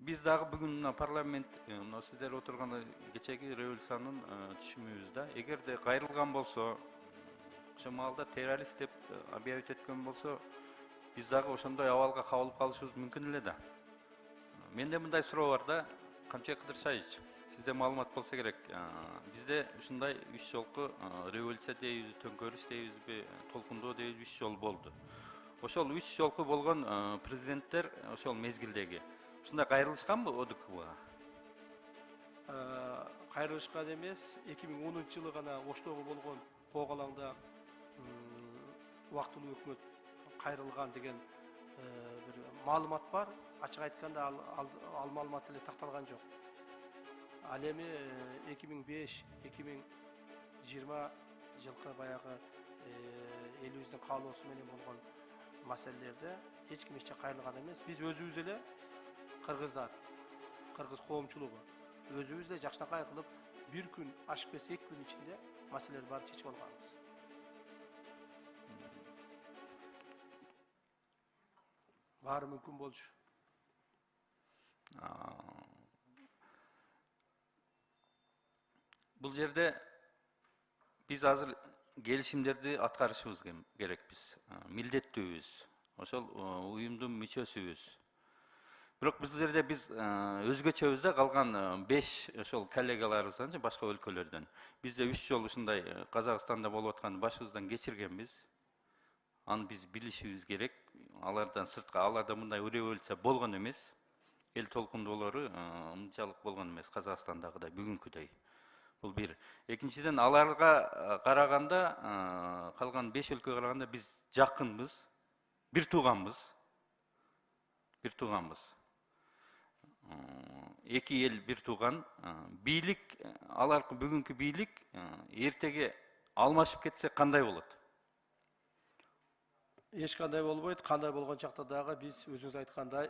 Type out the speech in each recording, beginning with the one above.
Biz дагы бүгүн мына парламент мына сиздер отурган кечеги революциянын түшүмүбүздө эгерде кайрылган болсо, ошол маалда террорист деп объявить эткөн болсо, биз дагы ошондой абалга кабылып калышыбыз мүмкүн эле да. Менде мындай суроо бар да, Камчек Кыдыршаевич, сизде маалымат болсо керек. Бизде ушундай 3 жолку революция дейбиз, төңкөрүш дейбизби, толкундоо дейбиз, 3 жол болду. Ошол 3 жолку болгон президенттер ошол мезгилдеги ушундай кайрылышканбы ОДКБга? Кайрылышкан эмес, 2010-жылы гана Оштогу болгон кок алаңда убактылуу өкмөт кайрылган деген бир маалымат бар. Ачык айтканда ал маалымат эле такталган жок. Ал эми 2005-2020 жылкы баягы элибиздин каалоосу менен болгон маселелерде эч ким эч кайрылган эмес. Биз өзүбүз эле кыргыздар, кыргыз коомчулугу өзүбүз эле жакшынакай кылып бир күн ашып кетсе 2 күн ичинде маселелерди баарын чечип алганбыз. Баары мүмкүн болчу. Бул жерде биз азыр келишимдерди аткарышыбыз керекпиз. Милдеттүүбүз. Ошол уюмдун мүчөсүбүз. Бирок бул жерде биз өзгөчөбүз да калган 5 ошол коллегаларыбыздан же башка өлкөлөрдөн. Бизде 3 жол ушундай Казакстанда болуп аткан башыбыздан кечиргенбиз. Аны биз билишибиз керек. Алардан сыртка, аларда мындай революция болгон эмес. Эл толкундоолору мынчалык болгон эмес Казакстандагыдай бүгүнкүдөй. Бул бир. Экинчиден, аларга караганда, калган 5 өлкөгө караганда биз жакынбыз, бир тууганбыз. Бир тууганбыз. Эки эл бир тууган. Бийлик, аларкы бүгүнкү бийлик эртеге алмашып кетсе кандай болот? Эч кандай болбойт. Кандай болгон чакта дагы биз өзүңүз айткандай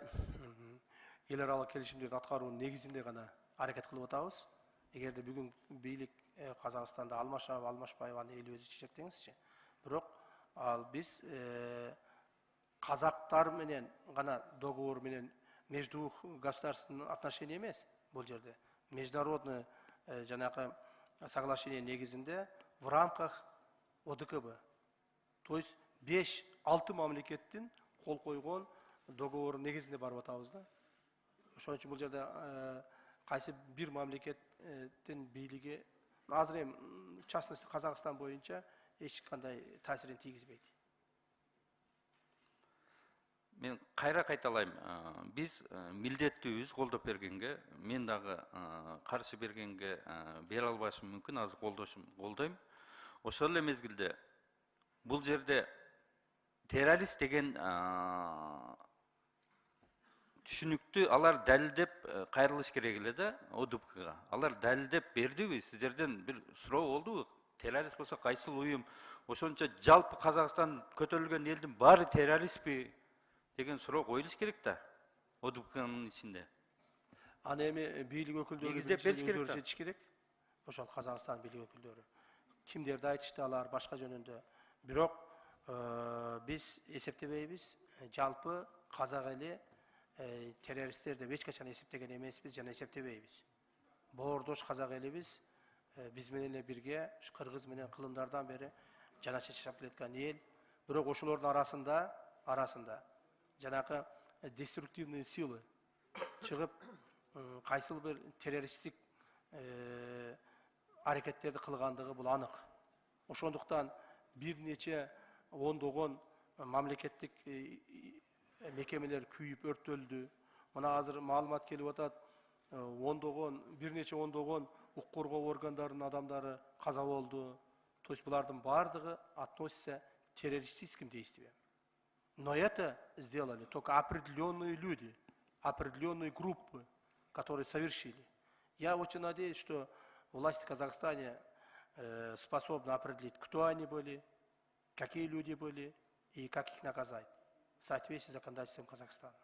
эл аралык келишимдерди аткаруунун негизинде гана аракет кылып атабыз. Эгерде бүгүн бийлик Казакстанда алмашабы, алмашпайбы аны эл өзү чечет деңизчи. Бирок ал биз казактар менен гана договор менен между государственный отношения эмес бул жерде. Международный жанагы соглашение негизинде в рамках ОДКБ. То есть 5-6 мамлекеттин кол койгон договордун негизинде барып атабыз да. Ошон үчүн бул жерде кайсы бир мамлекеттин бийлиги азыр эми в частности Казакстан боюнча эч кандай таасирин тийгизбейт. Мен кайра кайталайм. Биз милдеттүүбүз колдоп бергенге, мен дагы каршы бергенге бере албашым мүмкүн, азыр колдойм. Ошол эле мезгилде бул жерде террорист деген түшүнүктү алар далилдеп кайрылыш керек эле да ОДКБга. Алар далилдеп бердиби? Сиздерден бир суроо болдубу? Террорист болсо кайсыл уюм? Ошончо жалпы Казакстан көтөрүлгөн элдин баары террористпи деген суроо коюлуш керек да ОДКБнын ичинде. Аны эми бийлик өкүлдөрү өздөрү чечиш керек. Ошол Казакстан бийлик өкүлдөрү. Кимдерди айтышты алар башка жөнүндө. Бирок биз эсептебейбиз. Жалпы казак эли террористтер деп эч качан эсептеген эмеспиз жана эсептебейбиз. Боордош казак элибиз биз менен эле бирге кыргыз менен кылымдардан бери жана чачап келаткан эл. Бирок ошолордун арасында жанагы деструктивный силы чыгып кайсыл бир террористтик аракеттерди кылгандыгы бул анык. Ошондуктан бир нече ондогон мамлекеттик мекемелер күйүп өрттөлдү. Мына азыр маалымат келип атат, бир нече ондогон укук коргоо органдарынын адамдары каза болду. То есть булардын баардыгы относится к террористическим действиям. Но это сделали только определенные люди, определенные группы, которые совершили. Я очень надеюсь, что власти Казахстана способны определить, кто они были, какие люди были и как их наказать в соответствии с законодательством Казахстана.